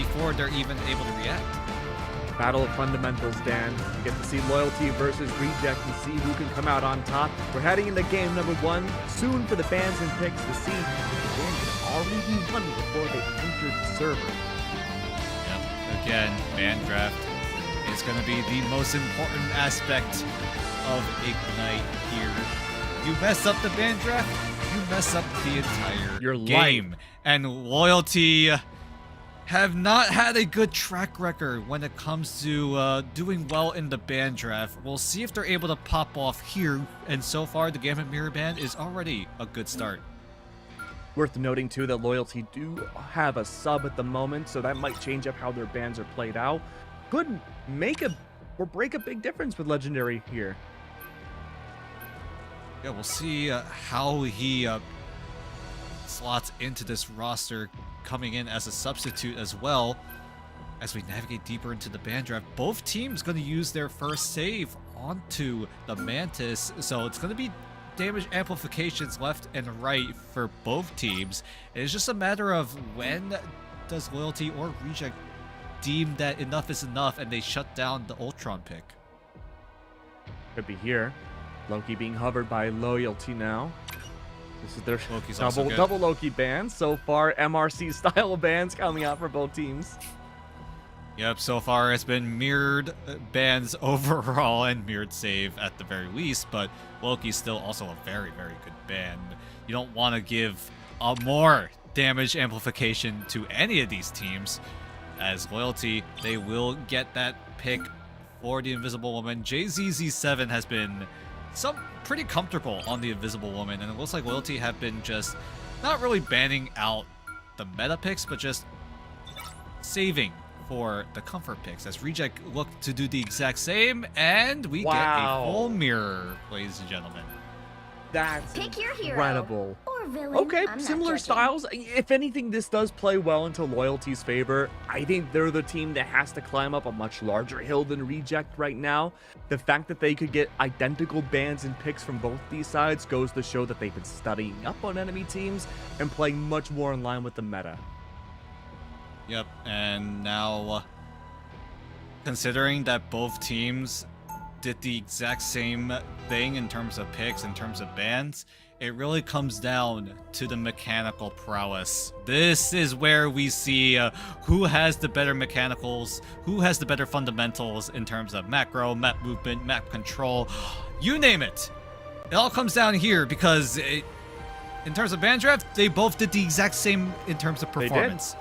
before they're even able to react. Battle of fundamentals, Dan. You get to see Loyalty versus Reject and see who can come out on top. We're heading into game number 1 soon for the bans and picks to see if the game can already be won before they enter the server. Yep. Again, ban draft is going to be the most important aspect of Ignite here. You mess up the ban draft, you mess up the entire Your game. life. And Loyalty have not had a good track record when it comes to doing well in the ban draft. We'll see if they're able to pop off here, and so far the Gambit Mirror ban is already a good start. Worth noting too that Loyalty do have a sub at the moment, so that might change up how their bans are played out. Could make or break a big difference with Legendary here. Yeah, we'll see how he slots into this roster, coming in as a substitute as well. As we navigate deeper into the ban draft, both teams going to use their first save onto the Mantis, so it's going to be damage amplifications left and right for both teams. It's just a matter of when does Loyalty or Reject deem that enough is enough and they shut down the Ultron pick. Could be here. Loki being hovered by Loyalty now. This is their Loki's double Loki ban. So far, MRC style bans coming out for both teams. Yep, so far it's been mirrored bans overall and mirrored save at the very least, but Loki's still also a very, very good ban. You don't want to give more damage amplification to any of these teams. As Loyalty, they will get that pick for the Invisible Woman. JZZ7 has been pretty comfortable on the Invisible Woman, and it looks like Loyalty have been just not really banning out the meta picks, but just saving for the comfort picks as Reject look to do the exact same, and we get a full mirror, ladies and gentlemen. That's Pick your hero. incredible. Or villain. Okay, I'm not similar judging. styles. If anything, this does play well into Loyalty's favor. I think they're the team that has to climb up a much larger hill than Reject right now. The fact that they could get identical bans and picks from both these sides goes to show that they've been studying up on enemy teams and playing much more in line with the meta. Yep, and now considering that both teams did the exact same thing in terms of picks, in terms of bans, it really comes down to the mechanical prowess. This is where we see who has the better mechanicals, who has the better fundamentals in terms of macro, map movement, map control, you name it. It all comes down here because in terms of ban draft, they both did the exact same in terms of performance.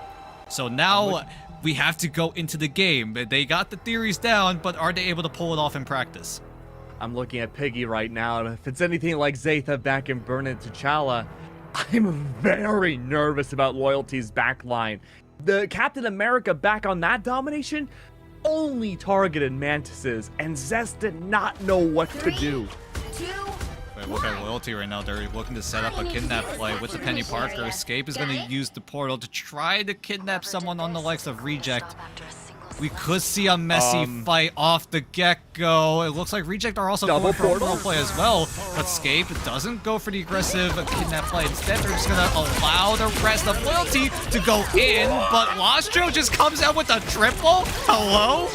So now we have to go into the game. They got the theories down, but are they able to pull it off in practice? I'm looking at Piggy right now, and if it's anything like Zaytha back in Burn and T'Challa, I'm very nervous about Loyalty's backline. The Captain America back on that domination only targeted Mantises, and Zest did not know what to do. 2, Wait, look at Loyalty right now. They're looking to set up a kidnap play with the Penny Parker. Escape is going to use the portal to try to kidnap someone on the likes of Reject. We could see a messy fight off the get-go. It looks like Reject are also going for a portal play as well, but Scape doesn't go for the aggressive kidnap play. Instead, they're just going to allow the rest of Loyalty to go in, but Lostro just comes out with a triple? Hello?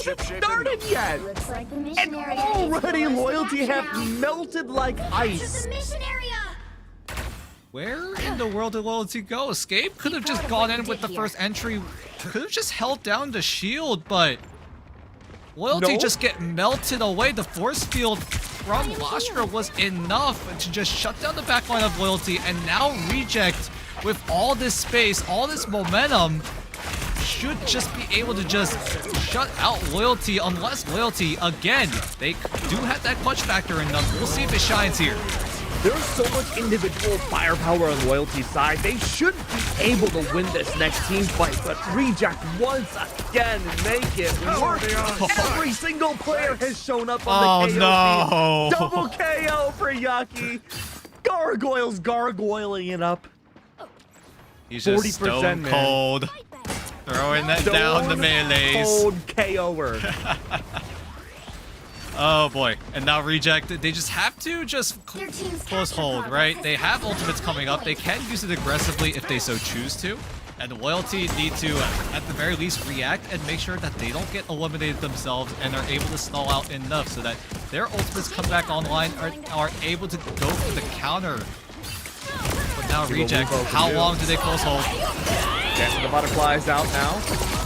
Started yet, looks like the and mission area is already closed Loyalty in have action now. melted like To ice. the mission area. Where in the world did Loyalty go? Escape could have just gone in with the first entry, could have just held down the shield, but Loyalty No. just get melted away. The force field from Lastra was enough to just shut down the backline of Loyalty, and now Reject, with all this space, all this momentum, should just be able to just shut out Loyalty, unless Loyalty, again, they do have that clutch factor in them. We'll see if it shines here. There's so much individual firepower on Loyalty's side. They should be able to win this next team fight, but Reject once again make it work. Every single player has shown up on the KO no. team. Double KO for Yaki. Gargoyles gargoyling it up. He's just 40%, stone man. cold. Throwing that down the melees. Cold KO'er. Oh boy. And now Reject, they just have to just close hold, right? They have ultimates coming up. They can use it aggressively if they so choose to. And Loyalty need to, at the very least, react and make sure that they don't get eliminated themselves and are able to stall out enough so that their ultimates come back online, are able to go for the counter. But now Reject, how long do they close hold? Dance of the Butterflies out now.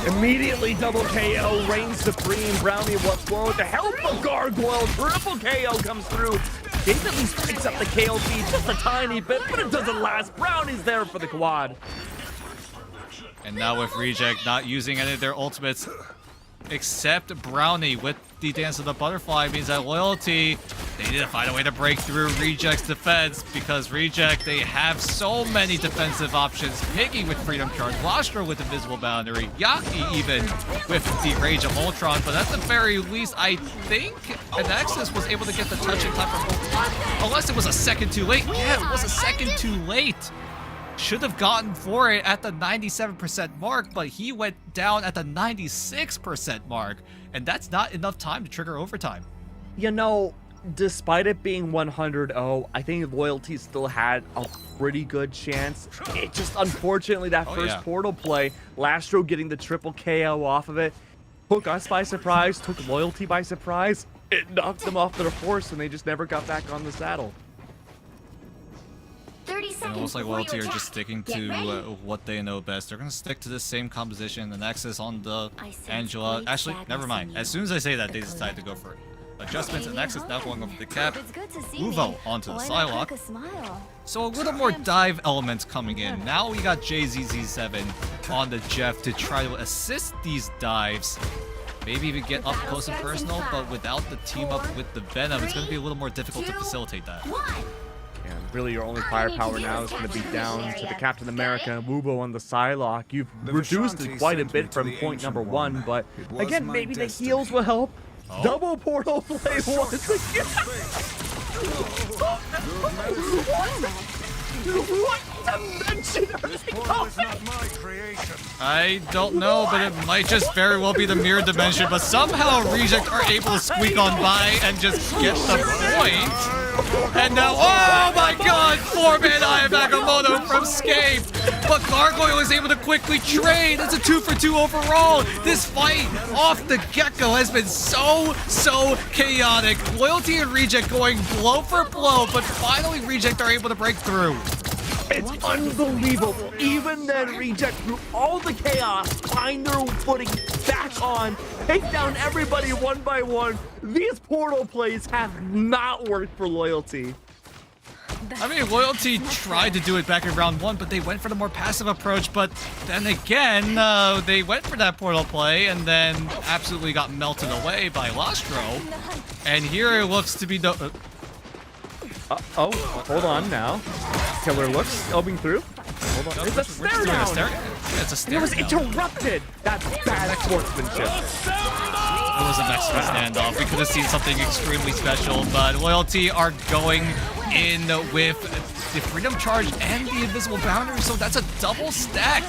Immediately double KO, reigns supreme. Brownie what's more with the help of Gargoyle. Triple KO comes through. Gaze at least picks up the KO feed just a tiny bit, but it doesn't last. Brownie's there for the quad. And now with Reject not using any of their ultimates except Brownie with the Dance of the Butterfly means that Loyalty, they need to find a way to break through Reject's defense because Reject, they have so many defensive options. Piggy with Freedom Charge, Lostro with Invisible Boundary, Yaki even with the Rage of Ultron, but at the very least, I think Nexus was able to get the touch in time for unless it was a second too late. Yeah, it was a second too late. Should have gotten for it at the 97% mark, but he went down at the 96% mark, and that's not enough time to trigger overtime. You know, despite it being 100-0, I think Loyalty still had a pretty good chance. It just, unfortunately, that first portal play, Lastro getting the triple KO off of it, took us by surprise, took Loyalty by surprise. It knocked them off their horse, and they just never got back on the saddle. And it looks like Loyalty are just sticking to what they know best. They're going to stick to the same composition. The Nexus on the Angela. Actually, never mind. As soon as I say that, they decide to go for it. Adjustments and Nexus now going over the cap. Uvo onto the Psylocke. So a little more dive elements coming in. Now we got JZZ7 on the Jeff to try to assist these dives. Maybe even get up close and personal, but without the team up with the Venom, it's going to be a little more difficult to facilitate that. And really your only firepower now is going to be down to the Captain America and Wubo on the Psylocke. You've reduced it quite a bit from point number 1, but again, maybe the heals will help. Double portal play once again. What dimension are they going? I don't know, but it might just very well be the mirror dimension, but somehow Reject are able to squeak on by and just get the point. And now, oh my god, 4-man Eye Agamotto from Scape. But Gargoyle is able to quickly trade. It's a 2-for-2 overall. This fight off the get-go has been so chaotic. Loyalty and Reject going blow for blow, but finally Reject are able to break through. It's unbelievable. Even then, Reject, through all the chaos, find their footing back on, take down everybody one by one. These portal plays have not worked for Loyalty. I mean, Loyalty tried to do it back in round 1, but they went for the more passive approach. But then again, they went for that portal play and then absolutely got melted away by Lostro. And here it looks to be the... oh, hold on now. Killer looks elbing through. Hold on. It's a stare down. Yeah, it's a stare down. It was interrupted. That's bad sportsmanship. It was a Mexican standoff. We could have seen something extremely special, but Loyalty are going in with the Freedom Charge and the Invisible Boundary, so that's a double stack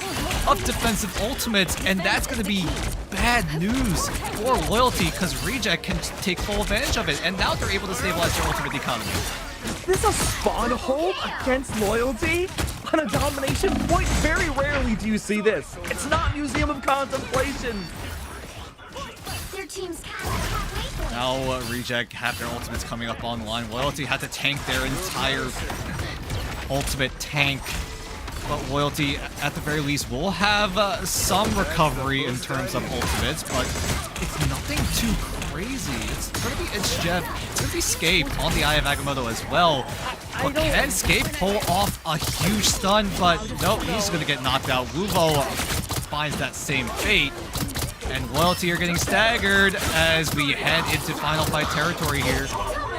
of defensive ultimates, and that's going to be bad news for Loyalty because Reject can take full advantage of it, and now they're able to stabilize their ultimate economy. Is this a spawn hold against Loyalty? On a domination point, very rarely do you see this. It's not Museum of Contemplation. Now Reject have their ultimates coming up online. Loyalty had to tank their entire ultimate tank. But Loyalty, at the very least, will have some recovery in terms of ultimates, but it's nothing too crazy. It's going to be Jeff. It's going to be Scape on the Eye of Agamotto as well. But can Scape pull off a huge stun? But nope, he's going to get knocked out. Wuvo finds that same fate. And Loyalty are getting staggered as we head into final fight territory here.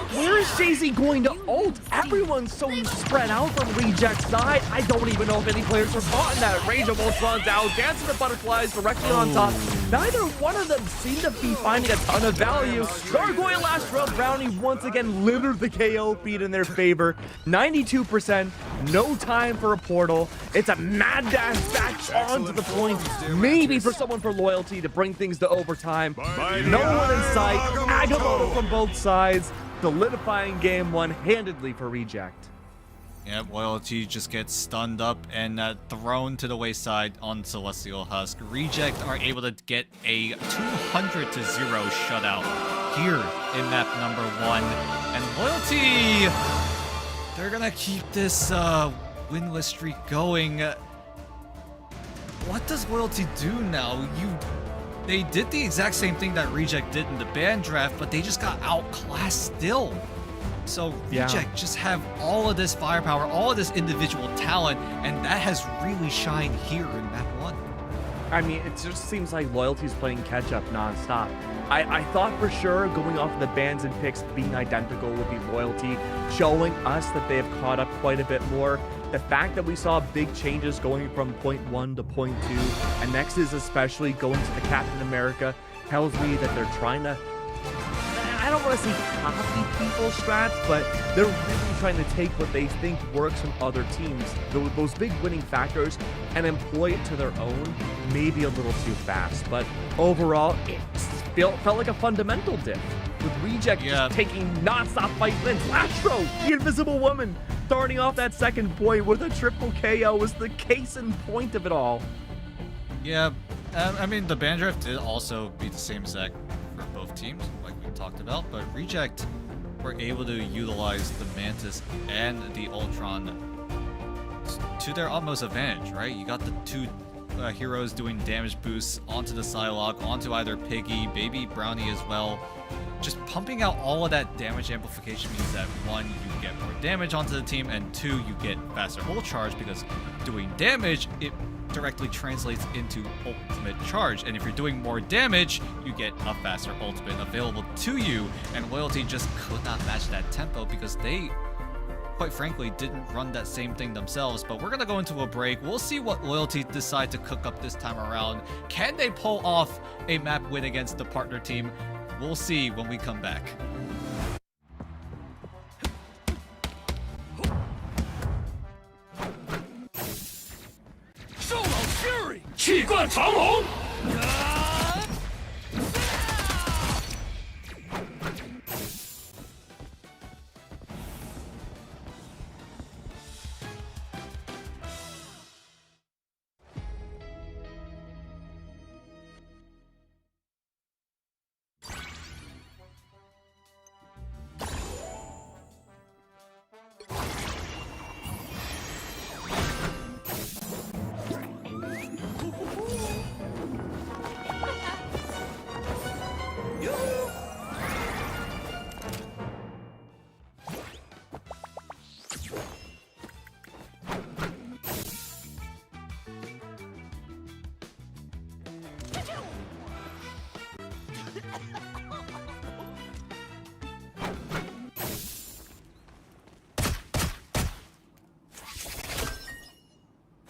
Where is Jay-Z going to ult? Everyone's so spread out from Reject's side. I don't even know if any players were caught in that. Range of Ultron's out. Dancing the Butterflies directly on top. Neither one of them seem to be finding a ton of value. Gargoyle Lastro Brownie once again littered the KO feed in their favor. 92%. No time for a portal. It's a mad dash back onto the point. Maybe for someone for loyalty to bring things to overtime. No one in sight. Agamotto from both sides. Solidifying game one handedly for Reject. Yep, Loyalty just gets stunned up and thrown to the wayside on Celestial Husk. Reject are able to get a 200-0 shutout here in map number 1. And Loyalty, they're gonna keep this winless streak going. What does Loyalty do now? They did the exact same thing that Reject did in the ban draft, but they just got outclassed still. So Reject just have all of this firepower, all of this individual talent, and that has really shined here in map 1. I mean, it just seems like Loyalty's playing catch-up nonstop. I thought for sure going off of the bans and picks being identical would be Loyalty, showing us that they have caught up quite a bit more. The fact that we saw big changes going from point 1 to point 2, and Nexus especially going to the Captain America, tells me that they're trying to, I don't want to say copy people's strats, but they're really trying to take what they think works from other teams, those big winning factors, and employ it to their own, maybe a little too fast. But overall, it felt like a fundamental diff, with Reject just taking non-stop fight wins. Lastro, the Invisible Woman, starting off that second point with a triple KO was the case in point of it all. Yeah, I mean, the ban draft did also be the same exact for both teams, like we talked about, but Reject were able to utilize the Mantis and the Ultron to their utmost advantage, right? You got the two heroes doing damage boosts onto the Psylocke, onto either Piggy, Baby Brownie as well. Just pumping out all of that damage amplification means that 1, you get more damage onto the team, and 2, you get faster ult charge, because doing damage, it directly translates into ultimate charge, and if you're doing more damage, you get a faster ultimate available to you, and Loyalty just could not match that tempo because they, quite frankly, didn't run that same thing themselves. But we're gonna go into a break. We'll see what Loyalty decide to cook up this time around. Can they pull off a map win against the partner team? We'll see when we come back. Fury! 气贯长龙！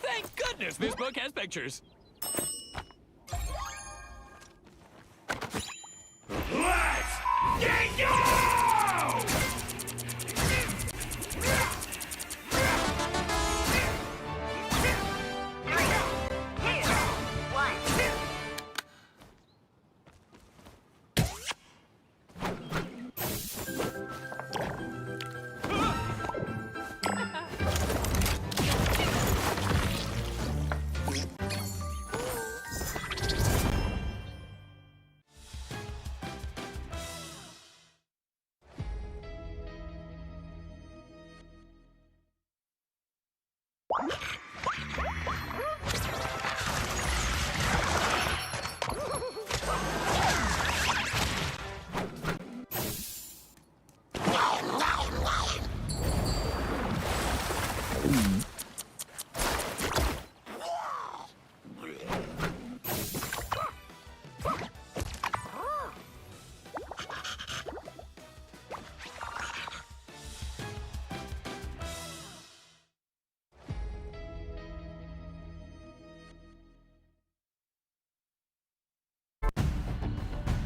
Thank goodness this book has pictures. Let's get go!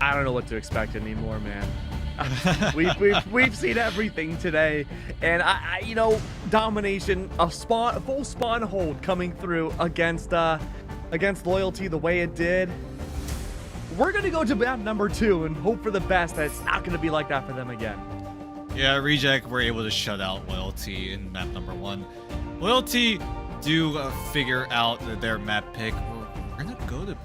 I don't know what to expect anymore, man. We've seen everything today, and you know, domination, a full spawn hold coming through against Loyalty the way it did. We're gonna go to map number 2 and hope for the best that it's not gonna be like that for them again. Yeah, Reject were able to shut out Loyalty in map number 1. Loyalty do figure out their map pick. We're gonna go to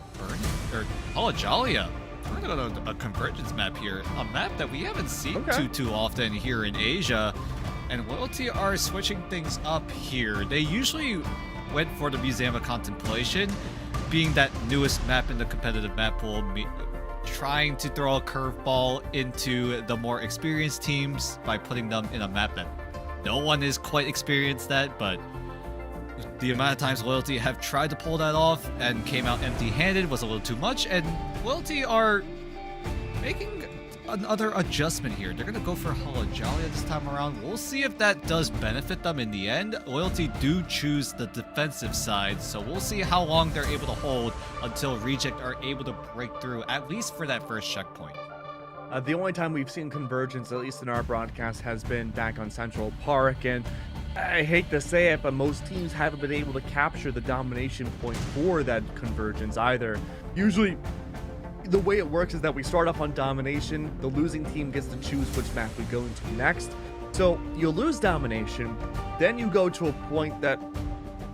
Holojalia. We're gonna go to a convergence map here, a map that we haven't seen too often here in Asia. And Loyalty are switching things up here. They usually went for the Museum of Contemplation, being that newest map in the competitive map pool, trying to throw a curveball into the more experienced teams by putting them in a map that no one is quite experienced at, but the amount of times Loyalty have tried to pull that off and came out empty-handed was a little too much, and Loyalty are making another adjustment here. They're going to go for Holojalia this time around. We'll see if that does benefit them in the end. Loyalty do choose the defensive side, so we'll see how long they're able to hold until Reject are able to break through, at least for that first checkpoint. The only time we've seen convergence, at least in our broadcast, has been back on Central Park, and I hate to say it, but most teams haven't been able to capture the domination point for that convergence either. Usually, the way it works is that we start off on domination, the losing team gets to choose which map we go into next. So you lose domination, then you go to a point that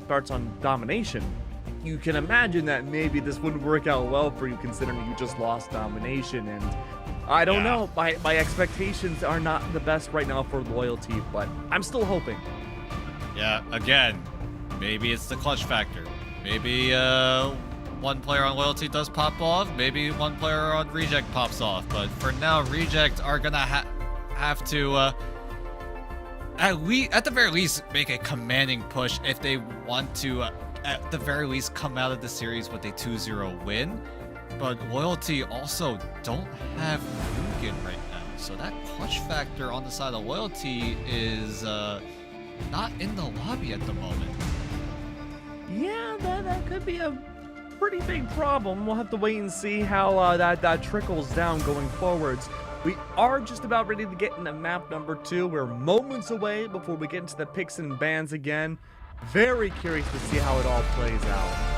starts on domination. You can imagine that maybe this wouldn't work out well for you considering you just lost domination, and I don't know, my expectations are not the best right now for Loyalty, but I'm still hoping. Yeah, again, maybe it's the clutch factor. Maybe one player on Loyalty does pop off, maybe one player on Reject pops off, but for now, Reject are gonna have to at the very least make a commanding push if they want to at the very least come out of the series with a 2-0 win. But Loyalty also don't have Mugen right now, so that clutch factor on the side of Loyalty is not in the lobby at the moment. Yeah, that could be a pretty big problem. We'll have to wait and see how that trickles down going forwards. We are just about ready to get into map number 2. We're moments away before we get into the picks and bans again. Very curious to see how it all plays out.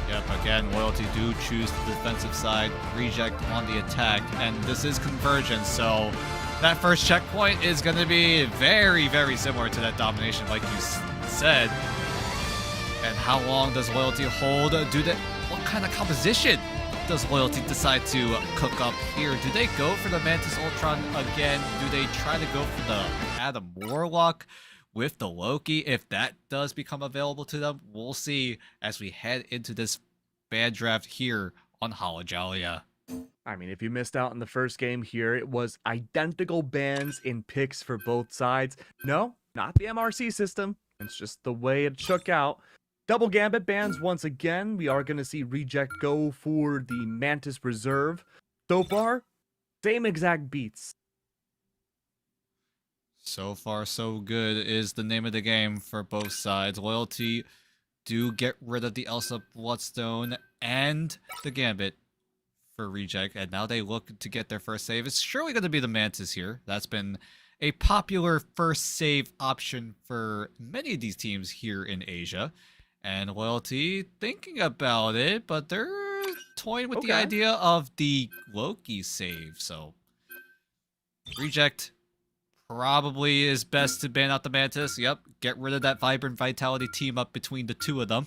Yep, again, Loyalty do choose the defensive side, Reject on the attack, and this is convergence, so that first checkpoint is going to be very, very similar to that domination, like you said. And how long does Loyalty hold? What kind of composition does Loyalty decide to cook up here? Do they go for the Mantis Ultron again? Do they try to go for the Adam Warlock with the Loki? If that does become available to them, we'll see as we head into this ban draft here on Holojalia. I mean, if you missed out on the first game here, it was identical bans in picks for both sides. No, not the MRC system. It's just the way it shook out. Double Gambit bans once again. We are going to see Reject go for the Mantis Reserve. So far, same exact beats. So far, so good is the name of the game for both sides. Loyalty do get rid of the Elsa Bloodstone and the Gambit for Reject, and now they look to get their first save. It's surely going to be the Mantis here. That's been a popular first save option for many of these teams here in Asia. And Loyalty thinking about it, but they're toying with the idea of the Loki save. So Reject probably is best to ban out the Mantis. Yep, get rid of that Vibrant Vitality team up between the two of them.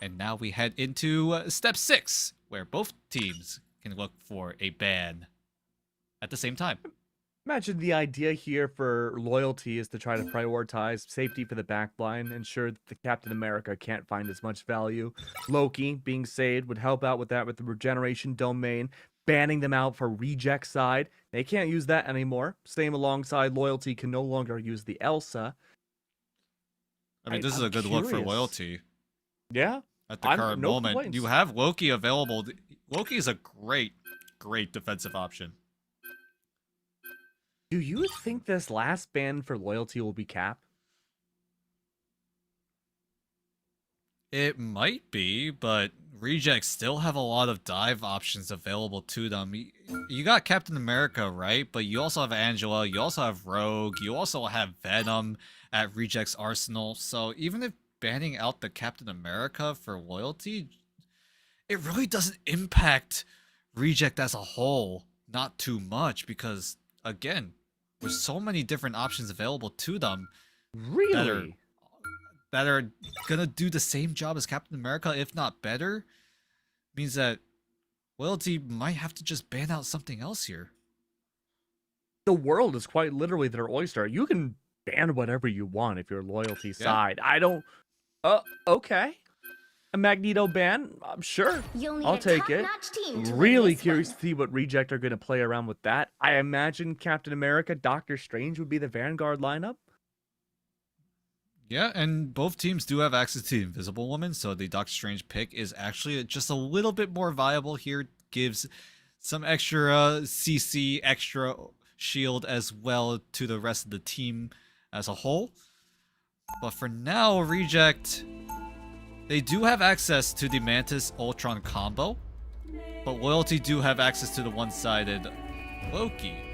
And now we head into step 6, where both teams can look for a ban at the same time. Imagine the idea here for Loyalty is to try to prioritize safety for the backline, ensure that the Captain America can't find as much value. Loki, being saved, would help out with that with the regeneration domain, banning them out for Reject side. They can't use that anymore. Same alongside Loyalty can no longer use the Elsa. I mean, this is a good look for Loyalty. Yeah. At the current moment. You have Loki available. Loki is a great, great defensive option. Do you think this last ban for Loyalty will be Cap? It might be, but Rejects still have a lot of dive options available to them. You got Captain America, right? But you also have Angela, you also have Rogue, you also have Venom at Reject's arsenal. So even if banning out the Captain America for loyalty, it really doesn't impact Reject as a whole. Not too much, because again, there's so many different options available to them. Really? That are gonna do the same job as Captain America, if not better, means that loyalty might have to just ban out something else here. The world is quite literally their oyster. You can ban whatever you want if you're loyalty side. I don't. Okay. A Magneto ban? I'm sure. I'll take it. Really curious to see what Reject are going to play around with that. I imagine Captain America, Doctor Strange would be the Vanguard lineup. Yeah, and both teams do have access to the Invisible Woman, so the Doctor Strange pick is actually just a little bit more viable here. Gives some extra CC, extra shield as well to the rest of the team as a whole. But for now, Reject, they do have access to the Mantis Ultron combo, but Loyalty do have access to the one-sided Loki.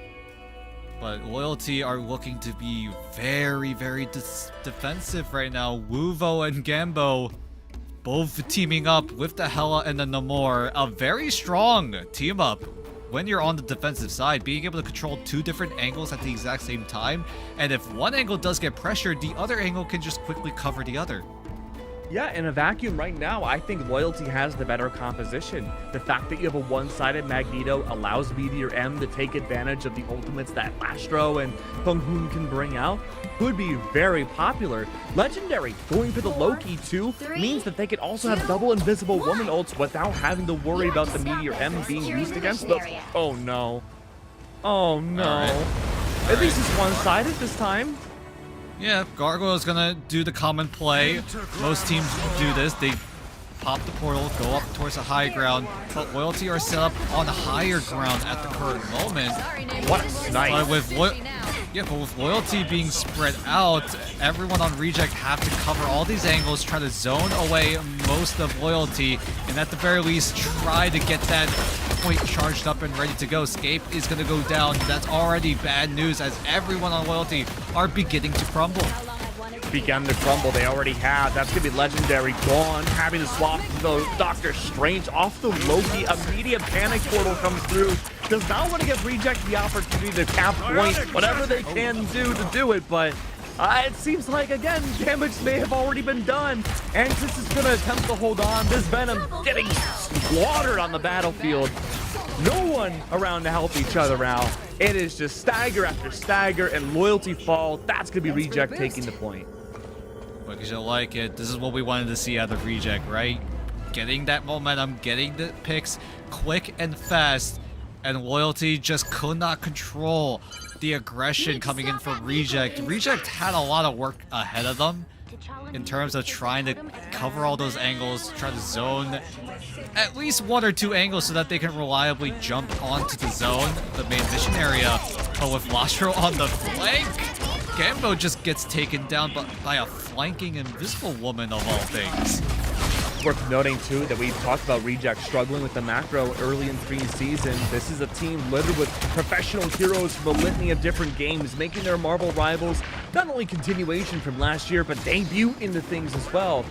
But Loyalty are looking to be very, very defensive right now. Wuvo and Gambo both teaming up with the Hela and the Namor. A very strong team up when you're on the defensive side, being able to control two different angles at the exact same time. And if one angle does get pressured, the other angle can just quickly cover the other. Yeah, in a vacuum right now, I think Loyalty has the better composition. The fact that you have a one-sided Magneto allows Meteor M to take advantage of the ultimates that Lastro and Feng Hun can bring out could be very popular. Legendary going for the Loki too means that they could also have double Invisible Woman ults without having to worry about the Meteor M being used against them. Oh no. Oh no. At least it's one-sided this time. Yeah, Gargoyle's gonna do the common play. Most teams do this. They pop the portal, go up towards the high ground, but Loyalty are set up on the higher ground at the current moment. What a snipe. But with Loyalty being spread out, everyone on Reject have to cover all these angles, try to zone away most of Loyalty, and at the very least try to get that point charged up and ready to go. Scape is going to go down. That's already bad news as everyone on Loyalty are beginning to crumble. Begun to crumble, they already have. That's going to be Legendary gone. Having to swap the Doctor Strange off the Loki. Immediate panic portal comes through. Does not want to give Reject the opportunity to cap point whatever they can do to do it, but it seems like, again, damage may have already been done. Antis is going to attempt to hold on. This Venom getting slaughtered on the battlefield. No one around to help each other out. It is just stagger after stagger and Loyalty fall. That's going to be Reject taking the point. Because you like it. This is what we wanted to see out of Reject, right? Getting that momentum, getting the picks quick and fast. And Loyalty just could not control the aggression coming in from Reject. Reject had a lot of work ahead of them in terms of trying to cover all those angles, try to zone at least one or two angles so that they can reliably jump onto the zone, the main mission area. But with Lastro on the flank, Gambo just gets taken down by a flanking Invisible Woman of all things. Worth noting too that we talked about Reject struggling with the macro early in preseason. This is a team littered with professional heroes from a litany of different games, making their Marvel rivals not only continuation from last year, but debut into things as well.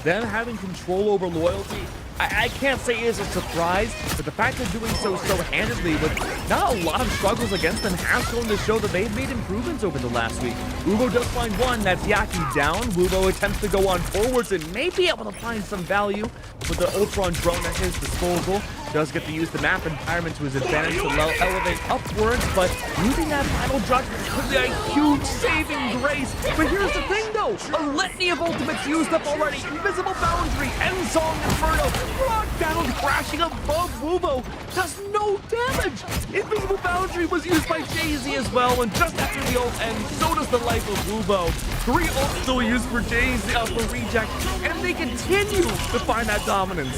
Them having control over Loyalty, I can't say is a surprise, but the fact they're doing so handedly with not a lot of struggles against them has shown to show that they've made improvements over the last week. Wuvo does find one, that's Yaki down. Wuvo attempts to go on forwards and may be able to find some value with the Ultron drone at his disposal. Does get to use the map environment to his advantage to elevate upwards, but using that final judgment could be a huge saving grace. But here's the thing though, a litany of ultimates used up already. Invisible Boundary, End Song Inferno, Rock Battle crashing above Wuvo, does no damage. Invisible Boundary was used by Jay-Z as well, and just after the ult ends, so does the life of Wuvo. 3 ults still used for Jay-Z, for Reject, and they continue to find that dominance.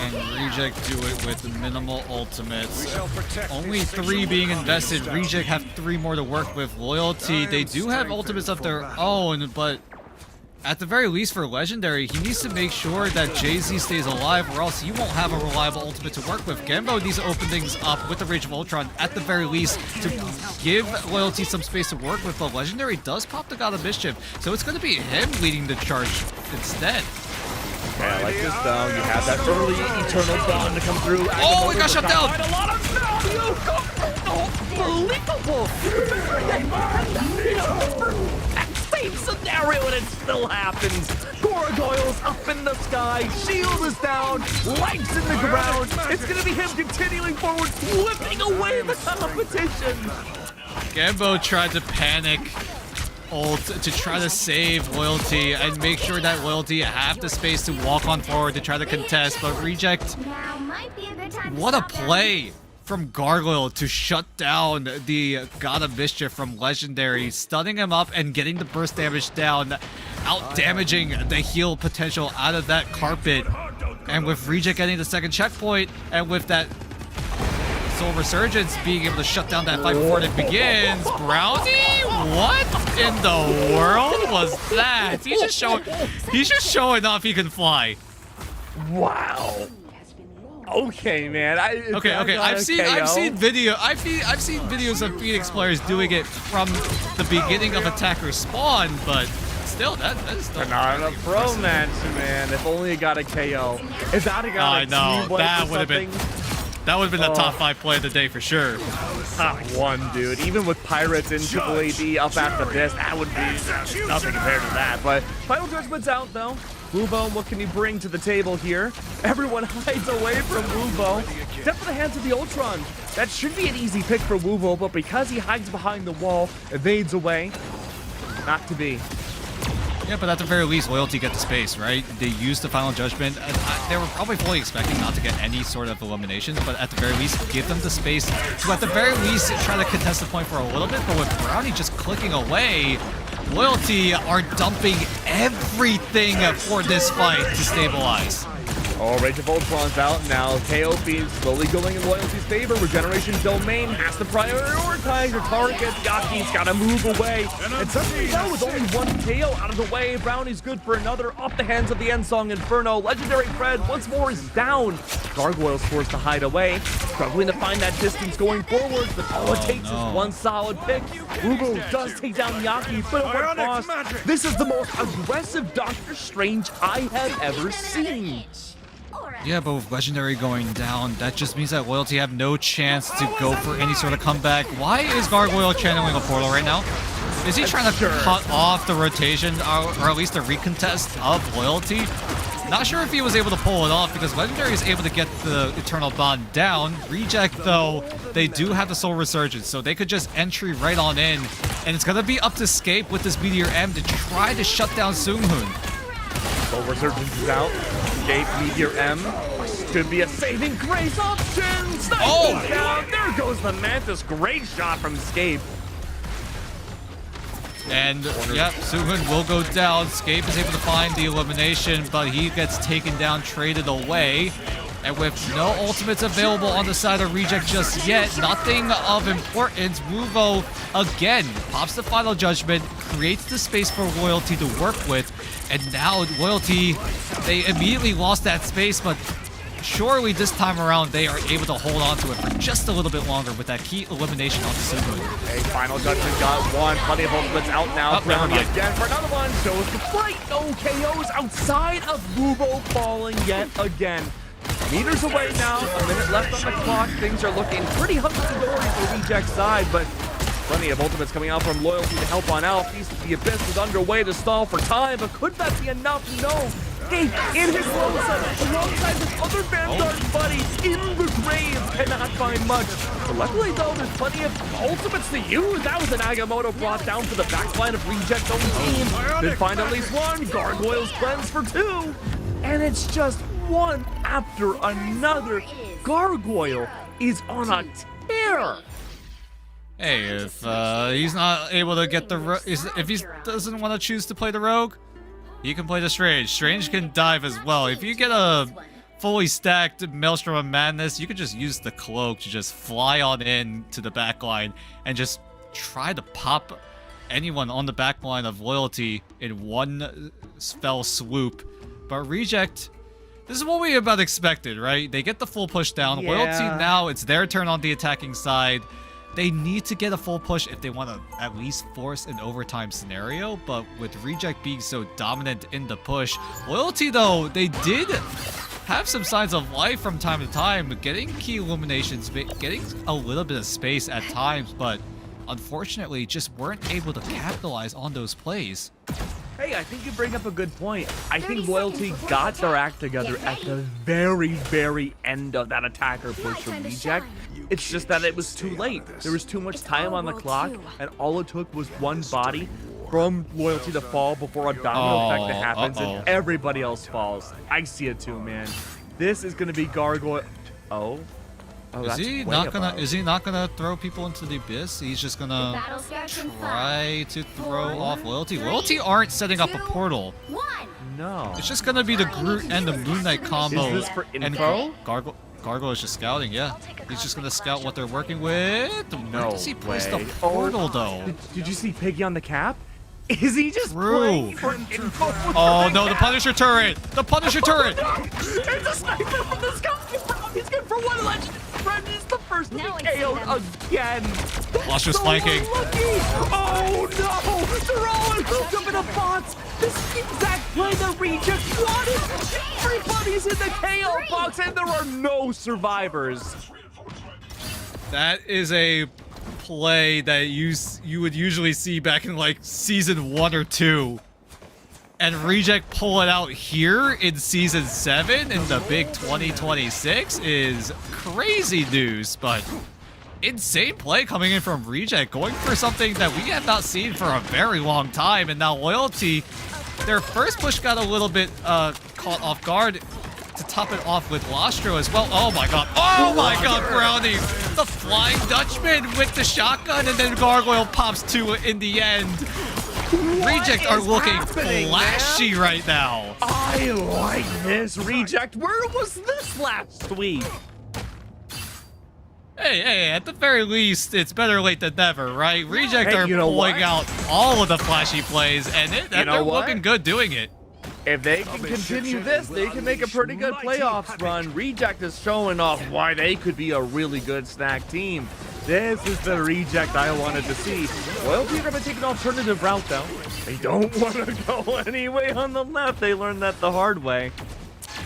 And Reject do it with minimal ultimates. Only 3 being invested. Reject have 3 more to work with. Loyalty, they do have ultimates of their own, but At the very least for Legendary, he needs to make sure that Jay-Z stays alive or else you won't have a reliable ultimate to work with. Genbo needs to open things up with the Rage of Ultron at the very least to give Loyalty some space to work with, but Legendary does pop the God of Mischief, so it's going to be him leading the charge instead. Okay, I like this though. You have that early Eternal Dawn to come through. Oh, it got shut down! A lot of value! Unbelievable! Same scenario and it still happens. Gargoyle's up in the sky, shield is down, legs in the ground. It's gonna be him continuing forward, flipping away the competition. Genbo tried to panic ult to try to save Loyalty and make sure that Loyalty have the space to walk on forward to try to contest, but Reject, what a play from Gargoyle to shut down the God of Mischief from Legendary, stunning him up and getting the burst damage down, out damaging the heal potential out of that carpet. And with Reject getting the second checkpoint, and with that Soul Resurgence being able to shut down that fight before it begins, Brownie? What in the world was that? He's just showing off he can fly. Wow. Okay, man. Okay. I've seen videos of Phoenix players doing it from the beginning of attacker spawn, but still, that is still not a pro match, man. If only it got a KO. If that had got a team blade that or would have been. something. That would have been the top 5 play of the day for sure. Top 1, dude. Even with Pirates and Triple AD up after this, that would be nothing compared to that. But Final Judgment's out, though. Wubo, what can he bring to the table here? Everyone hides away from Wubo. Step for the hands of the Ultron. That should be an easy pick for Wubo, but because he hides behind the wall, evades away, not to be. Yeah, but at the very least, Loyalty get the space, right? They used the Final Judgment. They were probably fully expecting not to get any sort of eliminations, but at the very least, give them the space to at the very least try to contest the point for a little bit. But with Brownie just clicking away, Loyalty are dumping everything for this fight to stabilize. Oh, Rage of Ultron's out now. KO being slowly going in Loyalty's favor. Regeneration Domain has to prioritize your target. Yaki's got to move away. And suddenly now with only one KO out of the way, Brownie's good for another off the hands of the Ensong Inferno. Legendary Fred once more is down. Gargoyle's forced to hide away, struggling to find that distance going forward, but all it takes is one solid pick. Wubo does take down Yaki, but at what cost? This is the most aggressive Doctor Strange I have ever seen. Yeah, but with Legendary going down, that just means that Loyalty have no chance to go for any sort of comeback. Why is Gargoyle channeling a portal right now? Is he trying to cut off the rotation, or at least the recontest of Loyalty? Not sure if he was able to pull it off because Legendary is able to get the Eternal Bond down. Reject, though, they do have the Soul Resurgence, so they could just entry right on in. And it's going to be up to Scape with this Meteor M to try to shut down Soonhoon. Soul Resurgence is out. Scape, Meteor M. Could be a saving grace option. Oh! Down. There goes the Mantis. Great shot from Scape. And, yep, Soonhoon will go down. Scape is able to find the elimination, but he gets taken down, traded away. And with no ultimates available on the side of Reject just yet, nothing of importance, Wuvo again pops the Final Judgment, creates the space for Loyalty to work with, and now Loyalty, they immediately lost that space, but surely this time around they are able to hold on to it for just a little bit longer with that key elimination on Soonhoon. Okay, Final Judgment got one, plenty of ultimates out now. Never mind. Again for another one, shows the fight. No KOs outside of Wuvo falling yet again. Meters away now, a minute left on the clock. Things are looking pretty hunky-dory for Reject's side, but plenty of ultimates coming out from Loyalty to help on out. Feast of the Abyss is underway to stall for time, but could that be enough? No. Escape in his alongside his other Vanguard buddies in the grave. Cannot find much. But luckily, though, there's plenty of ultimates to use. That was an Agamotto brought down to the backline of Reject's own team. Did find at least one. Gargoyle's cleanse for 2. And it's just one after another. Gargoyle is on a tear. Hey, if he's not able to get the if he doesn't want to choose to play the Rogue, he can play the Strange. Strange can dive as well. If you get a fully stacked Maelstrom of Madness, you could just use the Cloak to just fly on in to the backline and just try to pop anyone on the back line of Loyalty in one fell swoop. But Reject, this is what we about expected, right? They get the full push down. Yeah. Loyalty now, it's their turn on the attacking side. They need to get a full push if they want to at least force an overtime scenario, but with Reject being so dominant in the push, Loyalty though, they did have some signs of life from time to time, getting key illuminations, getting a little bit of space at times, but unfortunately just weren't able to capitalize on those plays. Hey, I think you bring up a good point. I think Loyalty got their act together at the very, very end of that attacker push from Reject. It's just that it was too late. There was too much time on the clock, and all it took was one body from Loyalty to fall before a domino effect that happens, and everybody else falls. I see it too, man. This is gonna be Gargoyle. Oh, Is he not gonna throw people into the abyss? He's just gonna try to throw off Loyalty. Loyalty aren't setting up a portal. No. It's just gonna be the Groot and the Moon Knight combo. Is this for And info? Gargoyle is just scouting, yeah. He's just gonna scout what they're working with. Where No does he place the way. portal though? Did you see Piggy on the cap? Is he just True. playing for info? Oh no, the Punisher turret! The Punisher turret! It's a sniper from the sky, bro. He's good for one legend. Friend is the first to be KO'd again. Lush was So flanking. unlucky. Oh no! They're all improved up in the bots. This exact play the Reject wanted. Everybody's in the KO box, and there are no survivors. That is a play that you would usually see back in like season 1 or 2. And Reject pull it out here in season 7 in the big 2026 is crazy news, but insane play coming in from Reject, going for something that we have not seen for a very long time. And now Loyalty, their first push got a little bit caught off guard to top it off with Lostro as well. Oh my god. Oh my god, Brownie! The Flying Dutchman with the shotgun, and then Gargoyle pops 2 in the end. Reject are looking flashy right now. I like this Reject. Where was this last week? Hey, at the very least, it's better late than never, right? Reject Hey, are you know pulling what? out all of the flashy plays, and they're know what? looking good doing it. If they can continue this, they can make a pretty good playoffs run. Reject is showing off why they could be a really good snack team. This is the Reject I wanted to see. Loyalty are going to take an alternative route, though. They don't want to go anyway on the left. They learned that the hard way.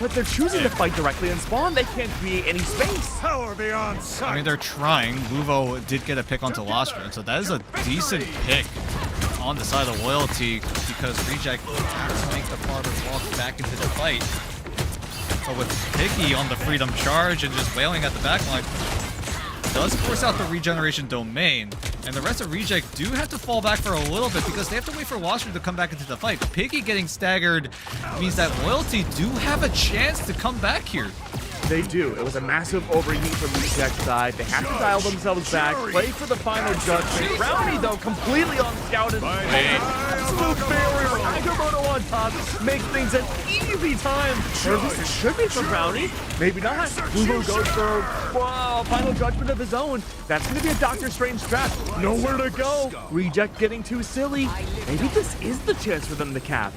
But they're choosing to fight directly in spawn. They can't create any space. Power beyond sight. I mean, they're trying. Luvo did get a pick onto Lostro, so that is a decent pick on the side of Loyalty because Reject has to make the farther walk back into the fight. But with Piggy on the Freedom Charge and just wailing at the backline, does force out the regeneration domain, and the rest of Reject do have to fall back for a little bit because they have to wait for Lostro to come back into the fight. Piggy getting staggered means that Loyalty do have a chance to come back here. They do. It was a massive overheat from Reject side. They have to dial themselves back, play for the final judgment. Brownie, though, completely unscouted. Absolute barrier. Agamotto on top makes things an easy time. Or at least it should be for Brownie. Maybe not. Luvo goes for final judgment of his own. That's going to be a Doctor Strange trap. Nowhere to go. Reject getting too silly. Maybe this is the chance for them to cap.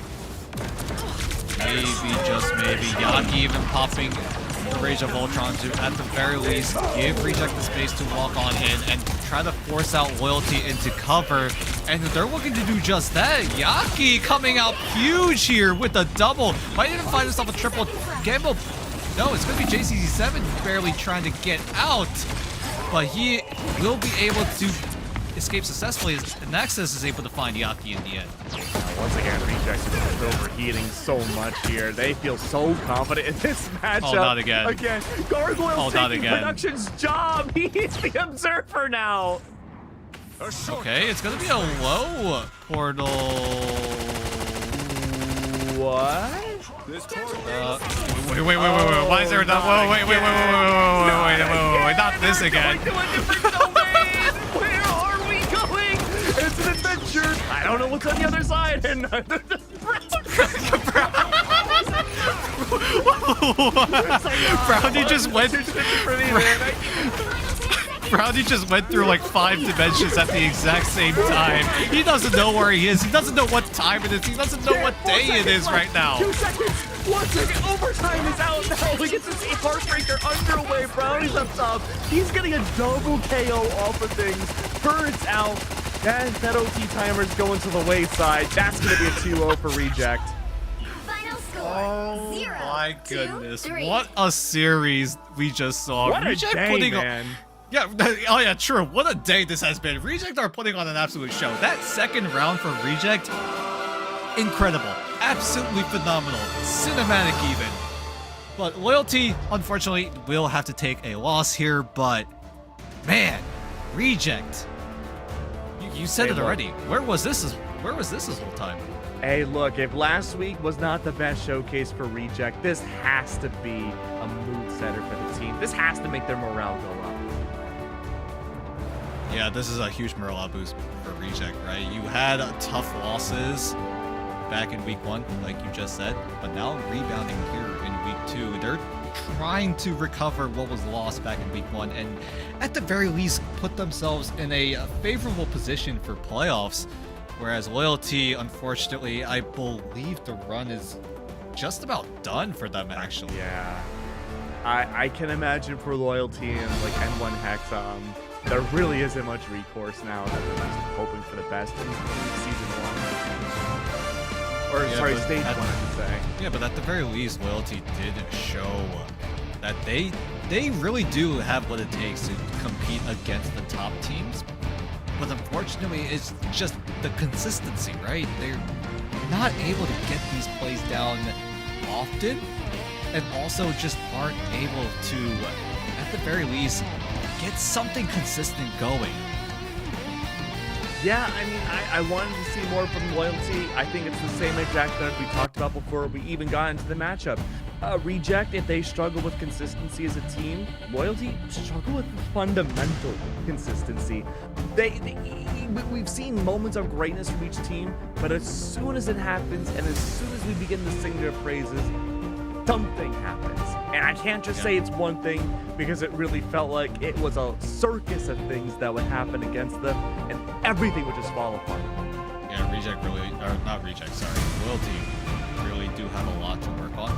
Maybe, just maybe, Yaki even popping the Rage of Ultron to, at the very least, give Reject the space to walk on in and try to force out Loyalty into cover. And they're looking to do just that. Yaki coming out huge here with a double. Might even find himself a triple. Gamble. No, it's going to be JCC7 barely trying to get out. But he will be able to escape successfully as Nexus is able to find Yaki in the end. Once again, Reject is overheating so much here. They feel so confident in this matchup. Oh, not again. Again, Gargoyle's not taking again. Production's job. He's the observer now. Okay, it's going to be a low portal. What? Wait. Why is there not? Whoa, wait. Not this again. Where are we going? It's an adventure. I don't know what's on the other side, and neither does Brownie just went. Brownie just went through like 5 dimensions at the exact same time. He doesn't know where he is. He doesn't know what time it is. He doesn't know what day it is right now. 2 seconds. 1 second. Overtime is out now. We get to see Heartbreaker underway. Brownie's up top. He's getting a double KO off of things. Bird's out. That OT timer's going to the wayside. That's going to be a 2-0 for Reject. Final score. Oh 0, my 2, goodness. 3. What a series we just saw. What a Reject day, putting man. Yeah, oh yeah, true. What a day this has been. Reject are putting on an absolute show. That second round for Reject, incredible. Absolutely phenomenal. Cinematic even. But Loyalty, unfortunately, will have to take a loss here, but man, Reject. You said it already. Where was this whole time? Hey, look, if last week was not the best showcase for Reject, this has to be a mood setter for the team. This has to make their morale go up. Yeah, this is a huge morale boost for Reject, right? You had tough losses back in week 1, like you just said, but now rebounding here in week 2. They're trying to recover what was lost back in week 1 and at the very least put themselves in a favorable position for playoffs. Whereas Loyalty, unfortunately, I believe the run is just about done for them, actually. Yeah. I can imagine for Loyalty and like N1 Hex, there really isn't much recourse now. That they're just hoping for the best in season 1. Or Yeah, sorry, but stage 1, I should say. Yeah, but at the very least, Loyalty did show that they really do have what it takes to compete against the top teams. But unfortunately, it's just the consistency, right? They're not able to get these plays down often, and also just aren't able to, at the very least, get something consistent going. Yeah, I mean, I wanted to see more from Loyalty. I think it's the same exact thing we talked about before we even got into the matchup. Reject, if they struggle with consistency as a team, Loyalty struggle with fundamental consistency. We've seen moments of greatness from each team, but as soon as it happens and as soon as we begin to sing their praises, something happens. And I can't just say it's one thing, because it really felt like it was a circus of things that would happen against them, and everything would just fall apart. Yeah, Reject really, or not Reject, sorry, Loyalty really do have a lot to work on.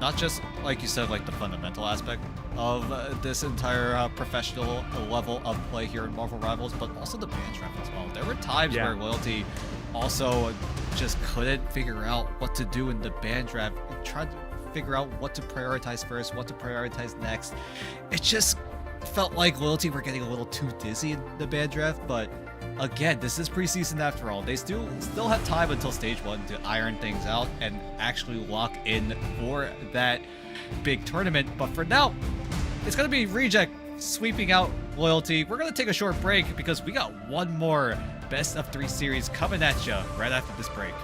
Not just, like you said, like the fundamental aspect of this entire professional level of play here in Marvel Rivals, but also the ban draft as well. There were times where Loyalty also just couldn't figure out what to do in the ban draft, and tried to figure out what to prioritize first, what to prioritize next. It just felt like Loyalty were getting a little too dizzy in the ban draft, but again, this is preseason after all. They still have time until stage 1 to iron things out and actually lock in for that big tournament. But for now, it's going to be Reject sweeping out Loyalty. We're going to take a short break because we got one more best of 3 series coming at you right after this break.